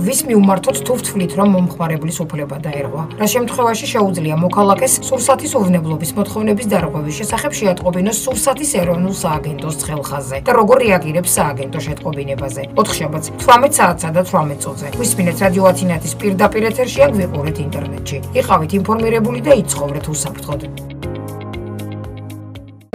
ვის მიუმართოთ თუ ვთვლით, რომ მომხმარებლის უფლება დაერღვა. რა შემთხვევაში შეუძლია მოქალაქეს სურსათის უვნებლობის მოთხოვნების დარღვევის შესახებ შეატყობინოს სურსათის ეროვნულ სააგენტოს ცხელხაზზე და როგორ რეაგირებს სააგენტო შეტყობინებაზე. 4 შაბათს 18 საათსა და 18 წუთზე. ვისმინეთ რადიო ათინათის პირდაპირ ეთერში ან ვიყურეთ ინტერნეტში. იყავით ინფორმირებული და იცხოვრეთ უსაფრთხოდ.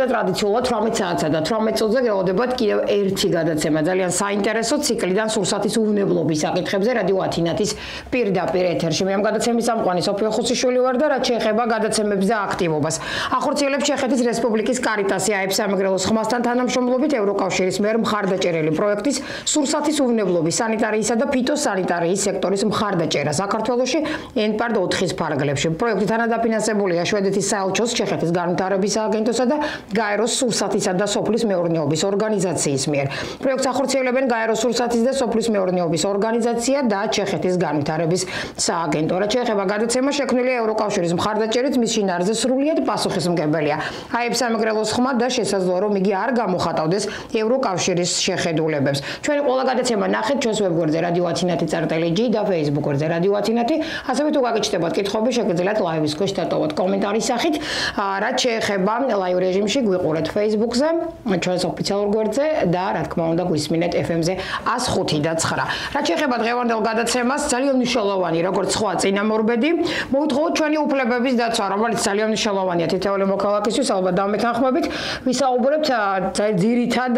ტრადიციულად 18 საათსა და 18 წუთზე გელოდებათ კიდევ ერთი გადაცემა ძალიან საინტერესო ციკლიდან სურსათის უვნებლობის საკითხებზე რადიო ათინათის პირდაპირ ეთერში. მე ამ გადაცემის წამყვანი სოფიო ხუსიშვილი ვარ და რაც შეეხება გადაცემებს და აქტივობას. ახორციელებს ჩეხეთის რესპუბლიკის კარიტასი აებ სამეგრელოს ხმასთან თანამშრომლობით ევროკავშირის მიერ მხარდაჭერილი პროექტის სურსათის უვნებლობის სანიტარიისა და ფიტოსანიტარიის სექტორის მხარდაჭერა საქართველოში ENPARD 4-ის ფარგლებში. პროექტი თანადაფინანსებულია შვედეთის საელჩოს, ჩეხეთის განვითარების სააგენტოსა და გაეროს სურსათისა და სოფლის მეურნეობის ორგანიზაციის მიერ. პროექტს ახორციელებენ გაეროს სურსათის და სოფლის მეურნეობის ორგანიზაცია და ჩეხეთის განვითარების სააგენტო. რაც შეეხება გადაცემას, შექმნილია ევროკავშირის მხარდაჭერით, მის შინაარზე სრულიად პასუხისმგებელია აებ სამეგრელოს ხმა და შესაძლოა რომ იგი არ გამოხატავდეს ევროკავშირის შეხედულებებს. ჩვენი ყველა გადაცემა ნახეთ ჩვენს ვებგვერდზე რადიო ათინათი წერტილი.g და Facebook გვერდზე რადიო ათინათი. ასევე თუ გაგიჩნდებათ კითხვები, შეგიძლიათ ლაივის ქვეშ დატოვოთ კომენტარის სახით. რაც შეეხება ლაივ რეჟიმში გვიყურეთ Facebook-ზე, ჩვენს ოფიციალურ გვერდზე და რა თქმა უნდა გვისმინეთ FM-ზე 105 და 9. რაც შეეხება დღევანდელ გადაცემას, ძალიან მნიშვნელოვანი, როგორც სხვა წინამორბედი, მოვთხოვოთ ჩვენი უფლებების დაცვა, რომელიც ძალიან მნიშვნელოვანია თითოეული მოქალაქისთვის, ალბათ დამეთანხმებით, ვისაუბრებთ ძირითად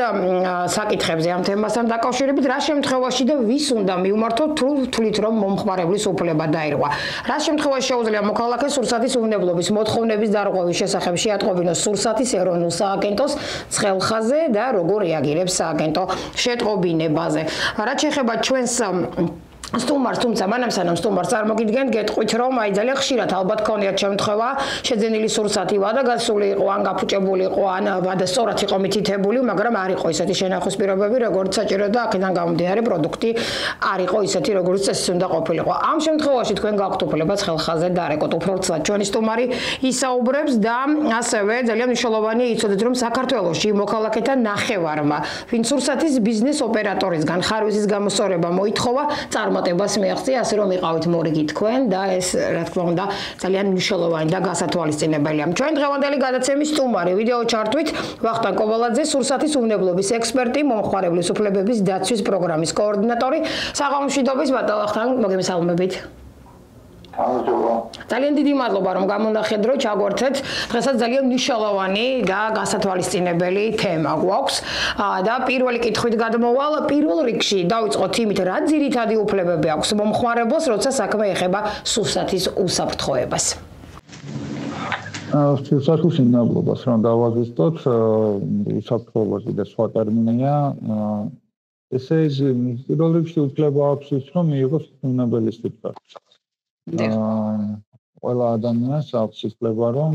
საკითხებზე ამ თემასთან დაკავშირებით, რა შემთხვევაში და ვის უნდა მიუმართოთ თუ თვლით, რომ მომხმარებლის უფლება დაერღვა. რა შემთხვევაში შეუძლია მოქალაქეს სურსათის უვნებლობის მოთხოვნების დარღვევის შესახებ შეატყობინოს სურსათის ეროვნულ სააგენტოს ცხელხაზზე და როგორ რეაგირებს სააგენტო შეტყობინებაზე. რაც შეეხება ჩვენს სტუმარს, თუმცა მანამ სანამ სტუმარს წარმოგიდგენთ, გეტყვით, რომ აი ძალიან ხშირად ალბათ ქონიათ შემთხვევა, შეძენილი სურსათი ვადაგასული იყო, ან გაფუჭებული იყო, ან ვადა სწორად იყო მითითებული, მაგრამ არ იყო ისეთი შენახვის პირობები, როგორც საჭირო და აქედან გამომდინარე პროდუქტი არ იყო ისეთი, როგორც წესით უნდა ყოფილიყო. ამ შემთხვევაში თქვენ გაქვთ უფლება ცხელხაზზე დარეკოთ. უბრალოდ ჩვენი სტუმარი ისაუბრებს და ასევე ძალიან მნიშვნელოვანი იცოდეთ, რომ საქართველოში მოქალაქეთა ნახევარმა, ვინც სურსათის ბიზნეს ოპერატორისგან ხარვისის გამოსწორება მოითხოვა, წარმატებას მიაღწია, ასე რომ იყავით მორიგი თქვენ და ეს რა თქმა უნდა ძალიან მნიშვნელოვანი და გასათვალისწინებელია. ჩვენ დღევანდელი გადაცემის სტუმარი ვიდეო ჩართვით ვახტანგ კოვალაძე, სურსათის უვნებლობის ექსპერტი, მომხმარებლის უფლებების დაცვის პროგრამის კოორდინატორი. საღამომშვიდობის ბატონ ვახტანგ, მოგესალმებით. ძალიან დიდი მადლობა რომ გამონახეთ დრო ჩაგვერთეთ. დღესაც ძალიან მნიშვნელოვანი და გასათვალისწინებელი თემა გვაქვს და პირველი კითხვით გადმოვალ. პირველ რიგში დავიწყოთ იმით, რა ძირითადი უფლებები აქვს მომხმარებელს, როცა საქმე ეხება სურსათის უსაფრთხოებას. სურსათის უვნებლობას რომ დავაზუსტოთ, უსაფრთხოება და სხვა ტერმინია. ესე იგი, პირველ რიგში უფლება აქვს ის, რომ მიიღოს უვნებელი სიტყვა. ყველა ადამიანს აქვს უფლება რომ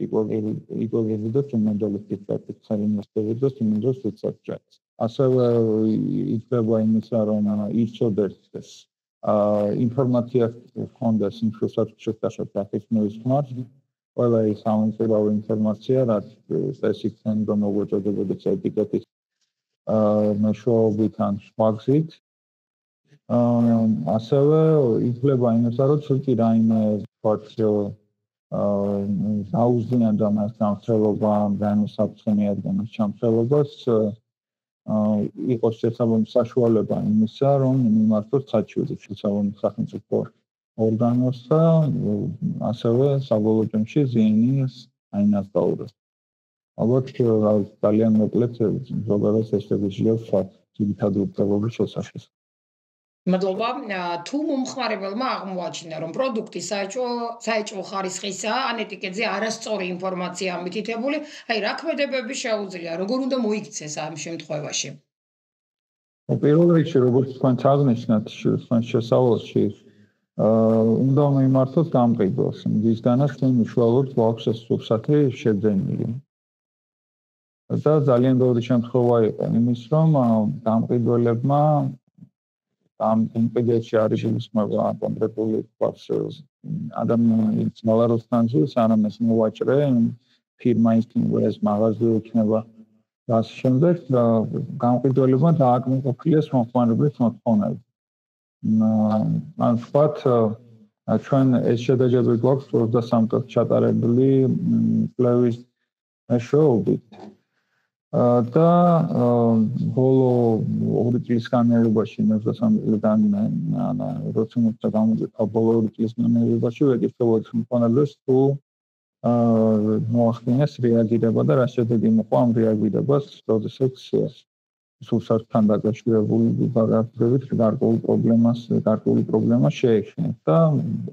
იგეგმოს უვნებელი სიტყვით ხელმისაწვდომი იმდროს უწევს. ასევე ითვლება იმისა, რომ იცოდეს ინფორმაცია ჰქონდეს იმ სურსათის შესახებ, რაც მოისმენთ. ყველა ის ამოწერავი ინფორმაცია, რაც წესით უნდა მოგვეწოდებოდეს ეტიკეტის მეშვეობით ან სხვა გზით. ასევე ითვლება იმისა, რომ ცოტი რაიმე დაუზიანდა და მას სამშობლობა განსაფრთხენი ადგილის ჩამხელობას იყოს შესაბამისი საშუალება იმისა, რომ მიმართოს საჩივრის შესაბამის სახელმწიფო ორგანოს და ასევე საბოლოო ჯამში ზიანის აინასტაუროს. ალბათ ძალიან მოკლედ ზოგადად ეს შეგვიძლია ძირითადი უფლებების შესახებ. მადლობა. თუ მომხმარებელმა აღმოაჩინა, რომ პროდუქტი საეჭვო ხარისხისაა, ან ეტიკეტზე არასწორი ინფორმაცია მითითებული, აი რა ქმედებები შეუძლია, როგორ უნდა მოიქცეს ამ შემთხვევაში? პირველ რიგში, როგორც თქვენ აღნიშნეთ, თქვენ შესავალში უნდა მიმართოთ გამყიდველს, მისგანაც უშუალოდ გვაქვს ეს სურსათი შეძენილი. და ძალიან ბევრი შემთხვევა იყო იმის, რომ გამყიდველებმა ამ იმპედიაში არის შემოსმება კონკრეტული ადამიანის მალაროსთან ზუსტ არამეს მოვაჭრე ფირმა ის მაღაზია იქნება და შემდეგ გამყიდველებმა დააკმაყოფილეს მომხმარებლის მოთხოვნები. ან ვთქვათ, ჩვენ ეს შედეგები გვაქვს 23 წელს ჩატარებული კვლევის მეშვეობით. და ბოლო 2 წლის განმავლობაში 23 წლიდან როცა მოხდა გამოძიება ბოლო 2 წლის განმავლობაში ვეკითხებოდი მომხმარებლებს თუ მოახდინეს რეაგირება და რა შედეგი მოყვა ამ რეაგირებას, როდესაც სურსათთან დაკავშირებული ბაგათებით გარკვეული პრობლემა შეექმნეს და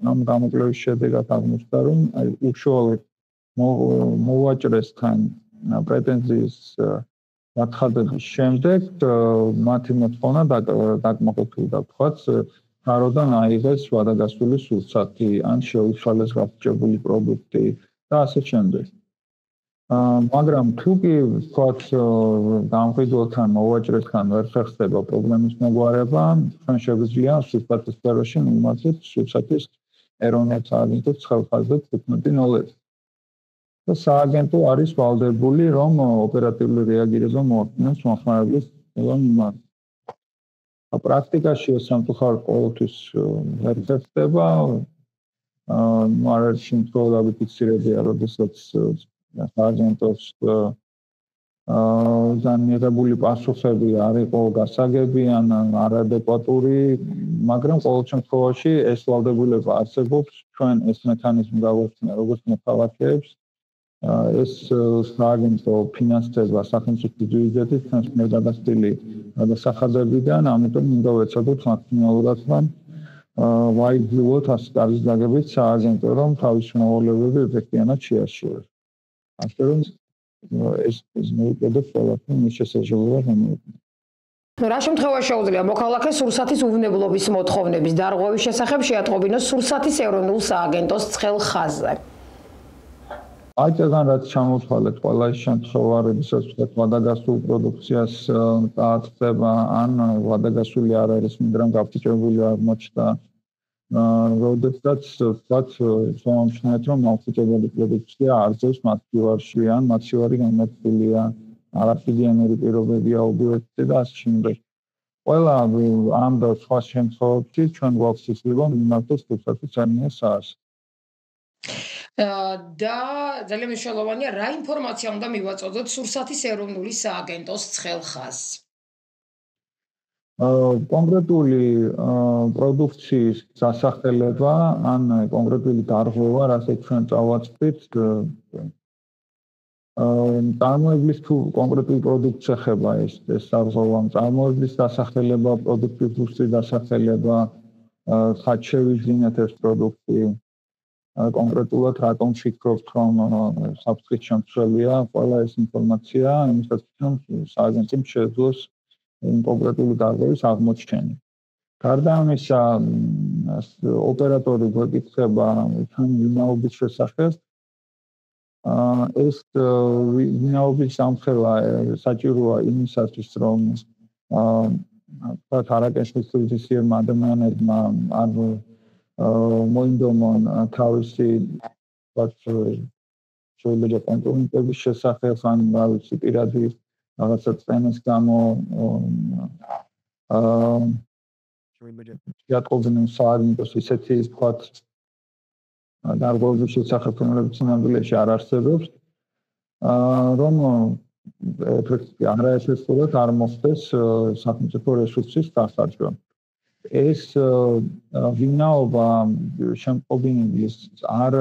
ამ გამოკვლევის შედეგად აღმოჩნდა, რომ უშუალოდ მოვაჭრესთან პრეტენზიის გაცხადების შემდეგ მათი მოთხოვნა დაკმაყოფილდა, ვთქვათ, გაროდან აიღეს ვადაგასული სურსათი, ან შეუცვალეს გაფრჩებული პროდუქტი და ასე შემდეგ. მაგრამ თუ კი ვთქვათ, გამყიდველთან მოვაჭრესთან ვერ ხერხდება პრობლემის მოგვარება, ჩვენ შეგვიძლია სურსათის სფეროში მივმართოთ სურსათის ეროვნულ სააგენტოს ხელხაზრდად 15.0-ზე. და სააგენტო არის ვალდებული, რომ ოპერატიული რეაგირება მოახდინოს მომხმარებლის მიმართ. პრაქტიკაში ეს სამწუხაროდ ყოველთვის ვერ ხერხდება. არ არის შემთხვევა დაფიქსირებია, როდესაც სააგენტოს მიღებული პასუხები არ იყო გასაგები ან არადეკვატური, მაგრამ ყოველ შემთხვევაში ეს ვალდებულება არსებობს, ჩვენ ეს მექანიზმი გავაჩინა როგორც მოქალაქეებს, ეს სააგენტო ფინანსდება სახელმწიფო ბიუჯეტით ჩვენს მიერ გადასტილი დასახადებიდან, ამიტომ უნდა ვეცადოთ მაქსიმალურად ვაიძულოთ ასე კარგის გაგებით სააგენტო, რომ თავის მოვალეობები ეფექტიანად შეასრულოს. ასე რომ ეს მოუწოდებს ყველაფერს მის შესაძლებლობას ამოეწონა. რა შემთხვევაში შეუძლია მოქალაქეს სურსათის უვნებლობის მოთხოვნების დარღვევის შესახებ შეატყობინოს სურსათის ეროვნულ სააგენტოს ცხელ ხაზზე? აი წეგან რაც ჩამოთვალეთ ყველა ის შემთხვევა, როდესაც ვადაგასულ პროდუქციას დააწყდება, ან ვადაგასული არ არის, მაგრამ გაფრჩებული აღმოჩნდა, როდესაც ვთქვათ, შემომჩნევთ, რომ მალფუჭებელი პროდუქცია არწევს მათივარში, ან მათივარი გამოცდილია, არაფიდიანური პირობებია ობიექტი და ასე შემდეგ. ყველა ამ და სხვა შემთხვევებში ჩვენ გვაქვს სისხლიბო მიმართოს სურსათის ეროვნულ სააგენტოს. და ძალიან მნიშვნელოვანია, რა ინფორმაცია უნდა მივაწოდოთ სურსათის ეროვნული სააგენტოს ცხელ ხაზს? კონკრეტული პროდუქციის დასახელება, ან კონკრეტული დარღვევა, რასაც ჩვენ წავაწყდით, წარმოებლის თუ კონკრეტული პროდუქტს ეხება ეს დარღვევა, წარმოებლის დასახელება, პროდუქტის ზუსტი დასახელება, ხათ შევიძინეთ ეს პროდუქტი. კონკრეტულად რატომ ვფიქრობთ, რომ საფრთხის შემცველია, ყველა ეს ინფორმაცია იმისათვის, რომ სააგენტომ შეძლოს კონკრეტული დარღვევის აღმოჩენა. გარდა ამისა, ოპერატორი გვეკითხება ჩვენი ვინაობის შესახებ. ეს ვინაობის სამხელა საჭიროა იმისათვის, რომ არაკენჭისყრისმიერ ადამიანებმა არ მოინდომონ თავისი შეიძლება კონკრეტების შესახებ, ან რა ვიცი, პირადი რაღაცა წენის გამო შეატყობინენ სააგენტოს ისეთი ვთქვათ დარღვევების შესახებ, რომლებიც ნამდვილად არ არსებობს, რომ არაეფექტურად არ მოხდეს სახელმწიფო რესურსის დასაჭრა. ეს ვინაობა შემკობინების არ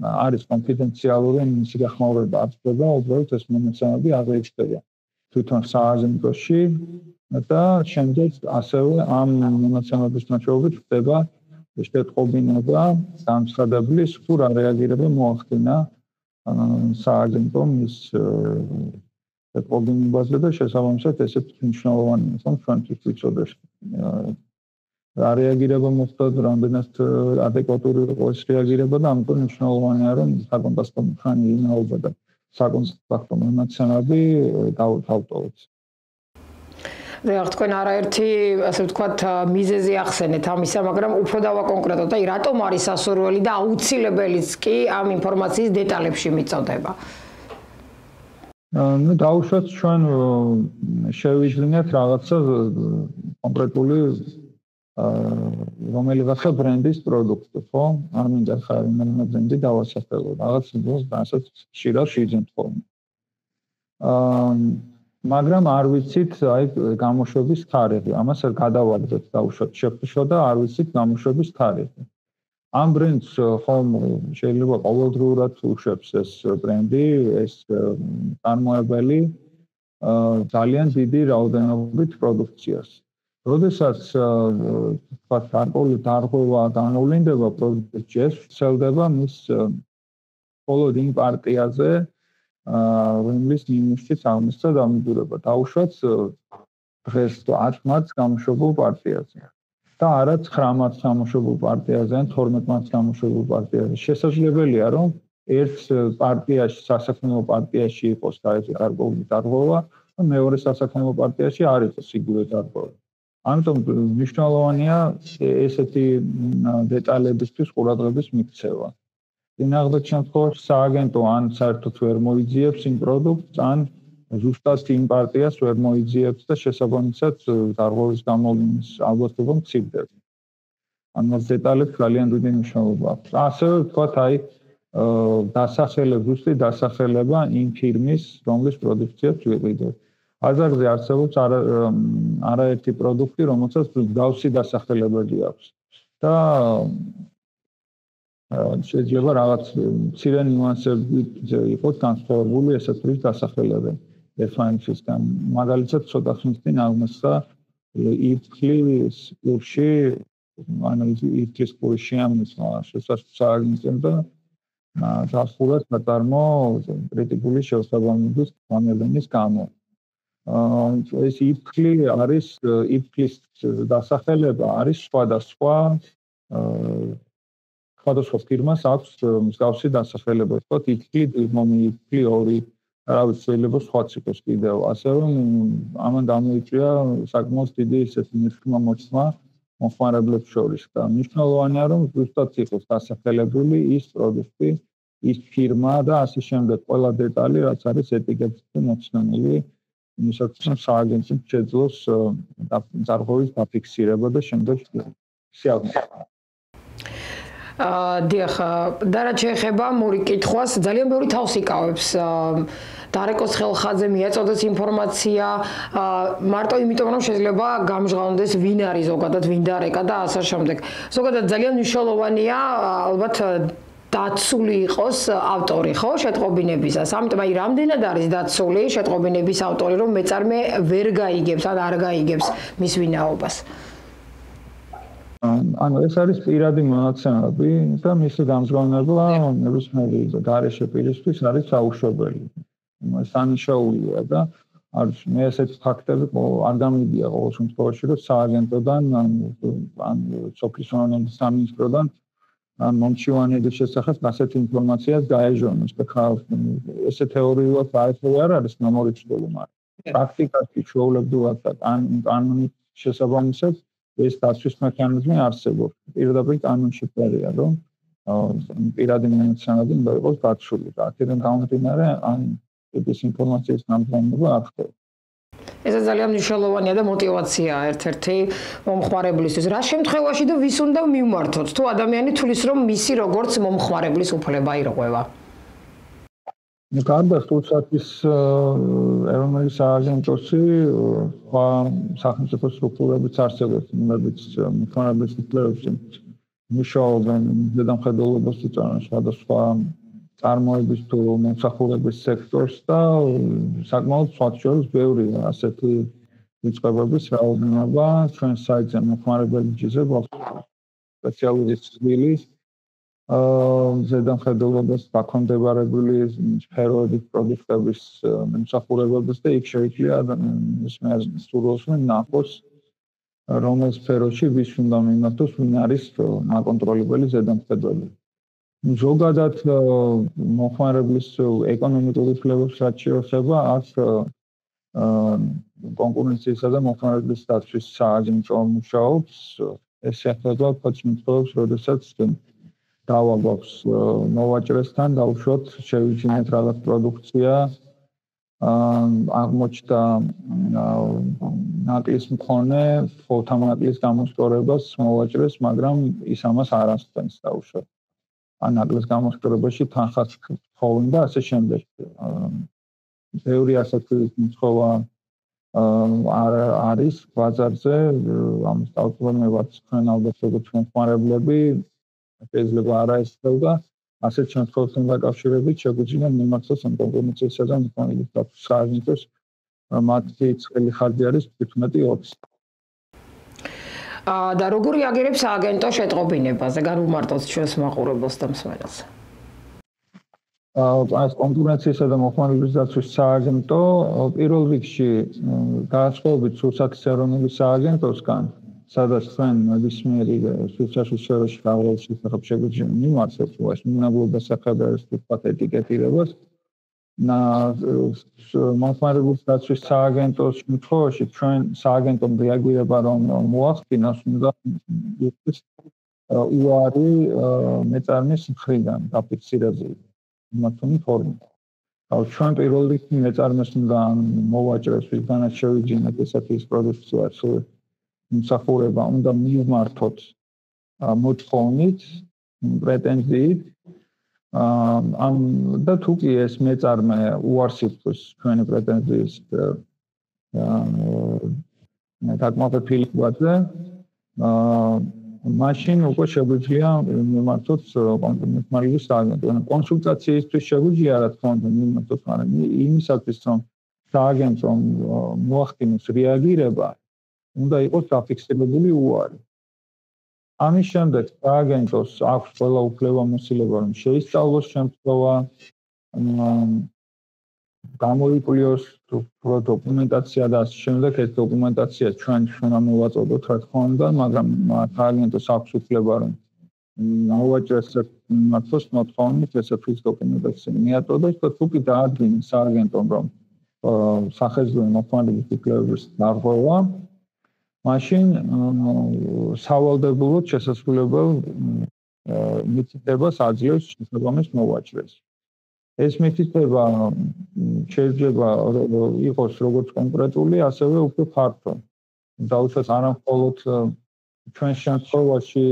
არის კონფიდენციალური, მისი გახმაურება არ ხდება, უბრალოდ ეს მონაცემები აღინიშნება თვითონ სააგენტოში და შემდეგ ასევე ამ მონაცემების მეშვეობით ხდება შეტყობინება განცხადებლის, თუ რა რეაგირება მოახდინა სააგენტომ ის შეტყობინებაზე და შესაბამისად ესეც მნიშვნელოვანია, რომ ჩვენთვის ვიცოდეთ რა რეაგირება მოხდა, რამდენად ადეკვატური იყო ეს რეაგირება და ამიტომ მნიშვნელოვანია, რომ საკონტაქტო მექანიზმი და საკონტაქტო მონაცემები დავტოვოთ. რა თქვენ არაერთი, ასე ვთქვათ, მიზეზი ახსენეთ ამისა, მაგრამ უფრო დავაკონკრეტოთ, აი რატომ არის სასურველი და აუცილებელიც კი ამ ინფორმაციის დეტალებში მიწოდება? დაუშვათ ჩვენ შევიძინეთ რაღაცა კონკრეტული რომელიღაცა ბრენდის პროდუქტი, ხო? არ მინდა ხარ იმ ბრენდი დავასახელო. რაღაც რასაც ხშირად შეიძლება ხოლმე. მაგრამ არ ვიცით აი გამოშვების თარიღი. ამას გადავაგდოთ დაუშვათ შეფშო და არ ვიცით გამოშვების თარიღი. ამ ბრენდს ხომ შეიძლება ყოველდღურად უშვებს ეს ბრენდი, ეს წარმოებელი ძალიან დიდი რაოდენობით პროდუქციას. როდესაც თქვათ გარკვეული დარღვევა განავლინდება პროდუქციას, ვრცელდება მის მხოლოდ იმ პარტიაზე, რომლის ნიმუშიც აღმოსა დამძურება. დაუშვათ დღეს 10 მარტს გამოშვებულ პარტიაზე. და არა 9 მარტს გამოშვებულ პარტიაზე, ან 12 მარტს გამოშვებულ პარტიაზე. შესაძლებელია, რომ ერთ პარტიაში, სასაქმნელო პარტიაში იყოს ეს გარკვეული დარღვევა, და მეორე სასაქმნელო პარტიაში არ იყოს იგივე დარღვევა. ამიტომ მნიშვნელოვანია ესეთი დეტალებისთვის ყურადღების მიქცევა. წინააღმდეგ შემთხვევაში სააგენტო ან საერთოდ ვერ მოიძიებს იმ პროდუქტს, ან ზუსტად იმ პარტიას ვერ მოიძიებს და შესაბამისად დარღვევის გამოვლის ალბათობა მცირდება. ამას დეტალებს ძალიან დიდი მნიშვნელობა აქვს. ასევე ვთქვათ, აი ზუსტი დასახელება იმ ფირმის, რომლის პროდუქციას ვიყიდოთ. ბაზარზე არსებობს არაერთი პროდუქტი, რომელსაც მსგავსი დასახელებები აქვს. და შეიძლება რაღაც მცირე ნიუანსებით იყოს განსხვავებული ესეთის დასახელებები. რეფერენსისგან მაგალითად ცოტა ხნის წინ აღმოჩნდა იფქლის კურსში, ანუ იფქლის კურსში აღმოჩნდა შესაძლებელი და დასხურად დაწარმო კრიტიკული შესაბამისობის გამოდენის გამო. ეს იფქლი არის იფქლის დასახელება არის სხვადასხვა ფირმას აქვს მსგავსი დასახელება. ვთქვათ, იფქლი მომიფქლი 2 არავის შეიძლება სხვაც იყოს კიდევ. ასე რომ ამან გამოიწვია საკმაოდ დიდი ესეთი მოხმა მომხმარებლებს შორის და მნიშვნელოვანია რომ ზუსტად იყოს დასახელებული ის პროდუქტი, ის ფირმა და ასე შემდეგ ყველა დეტალი რაც არის ეტიკეტზე მოცემული. იმისაც სააგენტო შეძლოს დარღვევის დაფიქსირება და შემდეგ შეავსება. დიახ, და რაც შეეხება მური კითხვას, ძალიან ბევრი თავს იკავებს. დარეკოს ხელხაძე მიაწოდეს ინფორმაცია, მარტო იმიტომ რომ შეიძლება გამჟღავნდეს ვინ არის ზოგადად, ვინ დარეკა და ასე შემდეგ. ზოგადად ძალიან მნიშვნელოვანია ალბათ დაცული იყოს ავტორი, ხო, შეტყობინებისას. ამიტომ აი რამდენად არის დაცული შეტყობინების ავტორი, რომ მეწარმე ვერ გაიგებს ან არ გაიგებს მის ვინაობას. ანუ ეს არის პირადი მონაცემები და მისი გამჟღავნება ნებისმიერი გარეშე პირისთვის არის საუშვებელი. სამშაულია და არის მე ესეთი ფაქტები არ გამიგია ყოველ შემთხვევაში რომ სააგენტოდან ან სოფლის სამართლის სამინისტროდან ან მომჩივანების შესახებ ასეთი ინფორმაციას გაეჟონოს და ესე თეორიულად საერთოდ არ არის მომორიცხული, მაგრამ პრაქტიკაში ჩვეულებრივად და კანონის შესაბამისად ეს დაცვის მექანიზმი არსებობს. პირდაპირ კანონში წერია, რომ პირადი მონაცემები უნდა იყოს დაცული და აქედან გამომდინარე ან ეს ინფორმაციის გამგზავნება არ ხდება. ეს ძალიან მნიშვნელოვანია და мотиваციაა ერთ-ერთი მომხმარებლისთვის. რა შემთხვევაში და ვის უნდა მივმართოთ? თუ ადამიანი თulis რომ მისი როგორც მომხმარებლის უფლება ირღვევა. გარდა სტუცატის ეროვნული სააგენტოსი სახელმწიფო სტრუქტურებიც არსებობს, რომლებიც მომხმარებლის უფლებებზე მუშაობენ ზედამხედველობას უწევენ სხვადასხვა წარმოების თუ მომსახურების სექტორს და საკმაოდ სხვადასხვა შორის ბევრია ასეთი ვიწყებების რაოდენობა ჩვენ საიტზე მომხმარებელი ჯიზება სპეციალური ცვილი ზედამხედველობას დაქვემდებარებული სფეროების პროდუქტების მომსახურებების და იქ შეიძლება სურვილს ნახოს რომელ სფეროში ვის უნდა მიმართოს, ვინ არის აკონტროლებელი ზედამხედველი. ზოგადად მომხმარებლის ეკონომიკური უფლებებს რაც შეეხება აქ კონკურენციისა და მომხმარებლის დაცვის სააგენტო მუშაობს. ეს შეეხება შემთხვევებს, როდესაც დავა გვაქვს მოვაჭრესთან, დავუშვათ შევიჩინეთ რაღაც პროდუქცია აღმოჩნდა ნაკლის მქონე ფოთამნაკლის გამოსწორებას მოვაჭრეს, მაგრამ ის ამას არ ასწენს დაუშვათ. ნაკლის გამოსწორებაში თანხას თხოვენ და ასე შემდეგ. ბევრი ასეთი მცხოვა არის ბაზარზე, ამის დავწუნებაც თქვენ ალბათ როგორც მომხმარებლები შეიძლება არა ესწრებო და ასეთ შემთხვევებთან დაკავშირებით შეგვიძლია მიმართოს ამ კომპონენტებსა და მქონების დაცვის სააგენტოს მათი ცხელი ხარჯი არის 15-20. და როგორ რეაგირებს სააგენტო შეტყობინებაზე, განვმარტოთ ჩვენს მაყურებელს და მსმენელს? ეს კონკურენციისა და მოხმარების დაცვის სააგენტო პირველ რიგში განსხვავებით სურსათის ეროვნული სააგენტოსგან, სადაც თქვენ ნებისმიერი სურსათის სფეროში გავრცელების შესახებ შეგვიძლია მიმართოთ, ეს უნებლობას ეხება ვთქვათ ეტიკეტირებას. მოხმარების დაცვის სააგენტოს შემთხვევაში ჩვენ სააგენტომ რეაგირება რომ მოახდინოს, უნდა იყოს უარი მეწარმის მხრიდან დაფიქსირებული მათი ფორმით. ჩვენ პირველ რიგში მეწარმეს უნდა მოვაჭრეს, ვისგანაც შევიძინოთ ესეთი პროდუქცია, მსახურება უნდა მივმართოთ მოთხოვნით, პრეტენზიით. და თუ კი ეს მეწარმე უარს ითქვას ჩვენი პრეტენზიის დაკმაყოფილი გვაძე, მაშინ უკვე შეგვიძლია მიმართოთ კონსულტაციის სააგენტოს. კონსულტაციისთვის შეგვიძლია რა თქმა უნდა მიმართოთ, მაგრამ იმისათვის რომ სააგენტომ მოახდინოს რეაგირება, უნდა იყოს დაფიქსირებული უარი. ამის შემდეგ სააგენტოს აქვს ყველა უფლებამოსილება რომ შეისწავლოს შემთხვევა, გამოიკვლიოს დოკუმენტაცია და ასე შემდეგ. ეს დოკუმენტაცია ჩვენ უნდა მოვაწოდოთ რა თქმა უნდა, მაგრამ სააგენტოს აქვს უფლება რომ მოვაჭრეს მართლაც მოთხოვნით ესეთის დოკუმენტაცია მიაწოდოს და თუ კი დაადგინეს სააგენტომ რომ სახეზმეტო მოხმარების უფლებების დარღვევა, მაშინ სავალდებულოდ შესაძლებელ მითითებას აძლევს შესაბამის მოვაჭრეს. ეს მითითება შეიძლება იყოს როგორც კონკრეტული, ასევე უფრო ფართო. დაუშვათ არა მხოლოდ ჩვენ შემთხვევაში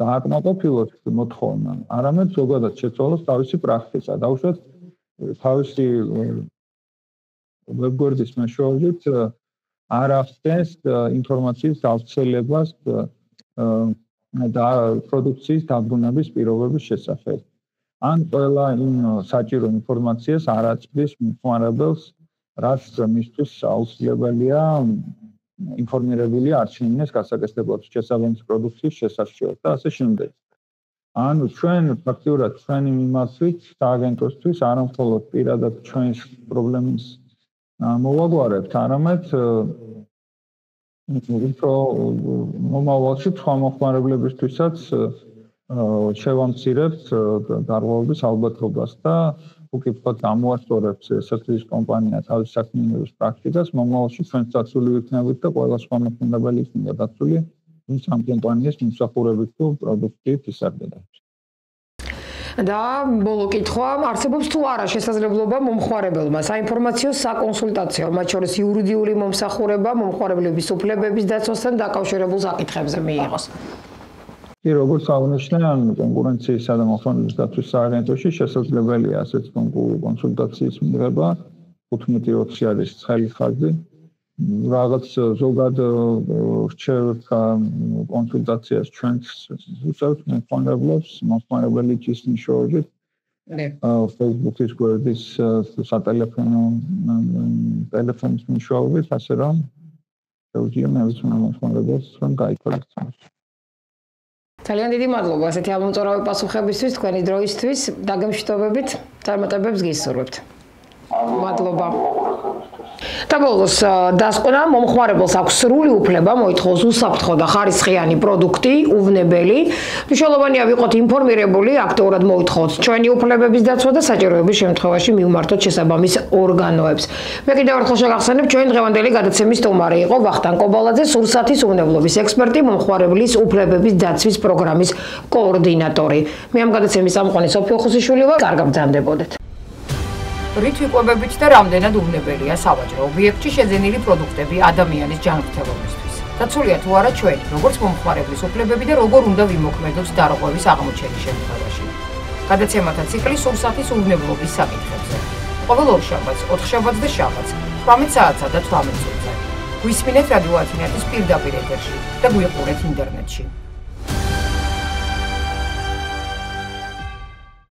დააკმაყოფილოთ მოთხოვნა, არამედ ზოგადად შეცვალოს თავისი პრაქტიკა. დაუშვათ თავისი ვებგვერდის მეშვეობით არ ახდენს ინფორმაციის გავრცელებას და პროდუქციის დაბრუნების პირობების შესახებ. ან ყველა იმ საჭირო ინფორმაციას არ აწვდის მომხმარებელს, რაც მისთვის აუცილებელია ინფორმირებული არჩევნების გასაკეთებლად შესაბამის პროდუქციის შესახებ და ასე შემდეგ. ანუ ჩვენ ფაქტიურად ჩვენი მიმართვით სააგენტოსთვის არა მხოლოდ პირადად ჩვენს პრობლემის მოვაგვარებთ, არამედ უფრო მომავალში სხვა მოხმარებლებისთვისაც შევამცირებთ დარღვევების ალბათობას და უკვე ვთქვათ გამოასწორებთ ესეთის კომპანია თავის საქმიანობის პრაქტიკას, მომავალში ჩვენც დაცული ვიქნებით და ყველა სხვა მოხმარებელი იქნება დაცული იმ სამ კომპანიას მომსახურებით თუ პროდუქტით ისარგებლებს. და ბოლო კითხვა, არსებობს თუ არა შესაძლებლობა მომხმარებელმა საინფორმაციო საკონსულტაციო, მათ შორის იურიდიული მომსახურება, მომხმარებლების უფლებების დაცვასთან დაკავშირებულ საკითხებზე მიიღოს? კი, როგორც აღნიშნე, კონკურენციისა და მოხმარების დაცვის სააგენტოში შესაძლებელია ასეთ კონსულტაციის მიღება, 15-20 არის ცხელი ხარჯი. რაღაც ზოგად რჩევთ კონსულტაციას ჩვენც ვუწევთ მომხმარებლებს, მომხმარებელი ჭის მნიშვნელობით. Facebook-ის გვერდის სატელეფონო ტელეფონის მნიშვნელობით, ასე რომ შეუძლია ნებისმიერ მომხმარებელს რომ გაითვალისწინოს. ძალიან დიდი მადლობა ასეთი ამომწორავი პასუხებისთვის, თქვენი დროისთვის, დაგემშვიდობებით, წარმატებებს გისურვებთ. მადლობა. და ბოლოს დასკვნა, მომხმარებელს აქვს სრული უფლება მოითხოვოს უსაფრთხო და ხარისხიანი პროდუქტი, უვნებელი. მნიშვნელოვანია ვიყოთ ინფორმირებული, აქტიურად მოითხოვოთ ჩვენი უფლებების დაცვა და საჭიროების შემთხვევაში მივმართოთ შესაბამის ორგანოებს. მე კიდევ ერთხელ შეგახსენებ, ჩვენი დღევანდელი გადაცემის სტუმარი იყო ვახტანგ კობალაძე, სურსათის უვნებლობის ექსპერტი, მომხმარებლის უფლებების დაცვის პროგრამის კოორდინატორი. მე ამ გადაცემის წამყვანი სოფიო ხუსიშვილი ვარ, კარგად ბრძანდებოდეთ. რით ვიკვებებით და რამდენად უვნებელია სავაჭრო ობიექტში შეძენილი პროდუქტები ადამიანის ჯანმრთელობისთვის. დაცულია თუ არა ჩვენი, როგორც მომხმარებლის უფლებები და როგორ უნდა ვიმოქმედოთ დარღვევის აღმოჩენის შემთხვევაში. გადაცემათა ციკლი სურსათის უვნებლობის საკითხებზე. ყოველ ორშაბათს, ოთხშაბათს და შაბათს, 18 საათსა და 18 წუთზე. გვისმინეთ რადიო ათინათის პირდაპირ ეთერში და გვიყურეთ ინტერნეტში.